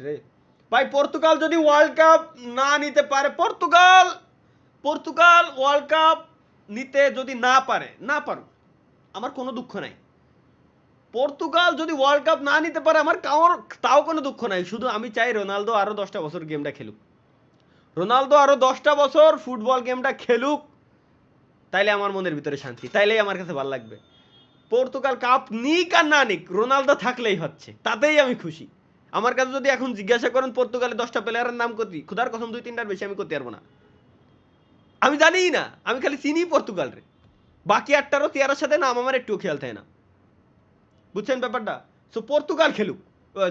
রে ভাই পর্তুগাল যদি ওয়ার্ল্ড কাপ না নিতে পারে, পর্তুগাল পর্তুগাল ওয়ার্ল্ড কাপ নিতে যদি না পারে, না পারুক, আমার কোনো দুঃখ নাই। পর্তুগাল যদি ওয়ার্ল্ড কাপ না নিতে পারে আমার তাও কোনো দুঃখ নাই। শুধু আমি চাই রোনালদো আরো 10টা বছর গেমটা খেলুক, রোনালদো আরো 10টা বছর ফুটবল গেমটা খেলুক, তাইলে আমার মনের ভিতরে শান্তি, তাইলেই আমার কাছে ভালো লাগবে। পর্তুগাল কাপ নিক আর না নিক, রোনালদো থাকলেই হচ্ছে, তাতেই আমি খুশি। আমার কাছে যদি এখন জিজ্ঞাসা করেন পর্তুগালের 10টা প্লেয়ারের নাম কতি, খুদার কসম 2-3টার বেশি আমি করতে পারবো না। আমি জানিই না, আমি খালি চিনি পর্তুগাল রে, বাকি 8টারও 13 সাথে নাম আমার একটু খেয়াল থাকে না, বুঝছেন ব্যাপারটা? সো পর্তুগাল খেলুক,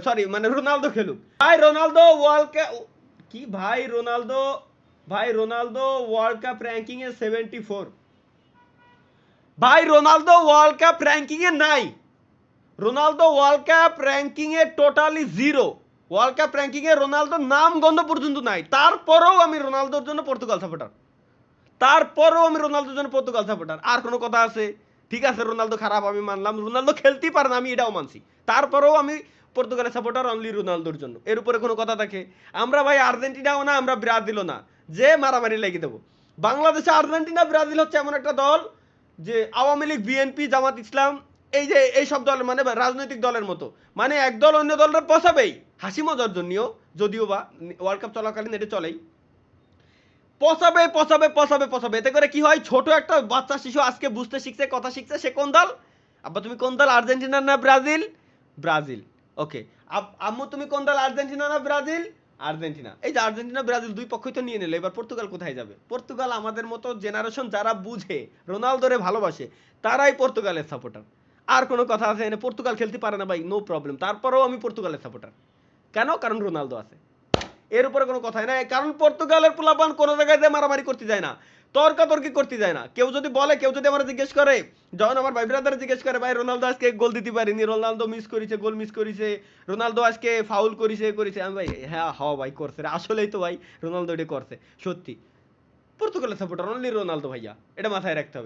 সরি মানে রোনালদো খেলুক। ভাই রোনালদো ওয়ার্ল্ড কাপ, কি ভাই রোনালদো, ভাই রোনালদো ওয়ার্ল্ড কাপ র্যাঙ্কিং এ 74। ভাই রোনালদো ওয়ার্ল্ড কাপ র্যাঙ্কিং এ নাই, রোনালদো ওয়ার্ল্ড কাপ র্যাঙ্কিং এ totally zero. World cup ranking এ রোনালদোর নাম গন্ধ পর্যন্ত নাই, তারপরেও আমি রোনালদোর জন্য পর্তুগাল সাপোর্টার, তারপরেও আমি রোনালদোর জন্য পর্তুগাল সাপোর্টার। আর কোনো কথা আছে? ঠিক আছে রোনালদো খারাপ আমি মানলাম, রোনালদো খেলতেই পারে না আমি এটাও মানছি, তারপরেও আমি পর্তুগালের সাপোর্টার অনলি রোনালদোর জন্য। এর উপরে কোনো কথা থাকে? আমরা ভাই আর্জেন্টিনাও না, আমরা ব্রাজিলও না যে মারামারি লেগে দেবো। বাংলাদেশে আর্জেন্টিনা ব্রাজিল হচ্ছে এমন একটা দল যে আওয়ামী লীগ, বিএনপি, জামাত ইসলাম, এই যে এইসব দল মানে রাজনৈতিক দলের মতো, মানে এক দল অন্য দলরা পচাবেই হাসি মজার জন্যও, যদিও বা ওয়ার্ল্ড কাপ চলাকালীন এটা চলেই, পচাবে পচাবে পচাবে পচাবে। এতে করে কি হয়, ছোট একটা বাচ্চা শিশু আজকে বুঝতে শিখছে, কথা শিখছে, সে কোন দল? আব্বা তুমি কোন দল, আর্জেন্টিনা না ব্রাজিল? ব্রাজিল। ওকে। আম্মু তুমি কোন দল, আর্জেন্টিনা না ব্রাজিল? আর্জেন্টিনা। এই যে আর্জেন্টিনা ব্রাজিল দুই পক্ষই তো নিয়ে নিল, এবার পর্তুগাল কোথায় যাবে? পর্তুগাল আমাদের মতো জেনারেশন যারা বুঝে, রোনালদোরে ভালোবাসে, তারাই পর্তুগালের সাপোর্টার। আর কোনো কথা আছে এনে? পর্তুগাল খেলতে পারে না ভাই, নো প্রবলেম, তারপরেও আমি পর্তুগালের সাপোর্টার। কেন? কারণ রোনালদো আছে। এর উপরে কোনো কথাই নাই, কারণ পর্তুগালের পোলাপান কোনো জায়গায় যে মারামারি করতে যায় না, তর্কাতর্কি করতে যায় না। কেউ যদি বলে, কেউ যদি আমার জিজ্ঞেস করে, যখন আমার ভাই ব্রাদার জিজ্ঞেস করে ভাই রোনালদো আজকে গোল দিতে পারেনি, রোনালদো মিস করেছে, গোল মিস করেছে, রোনালদো আজকে ফাউল করেছে করেছে, আমি ভাই হ্যাঁ হ ভাই করছে রে, আসলেই তো ভাই রোনালদো এটা করছে সত্যি। পর্তুগালের সাপোর্টার অনলি রোনালদো ভাইয়া, এটা মাথায় রাখতে হবে।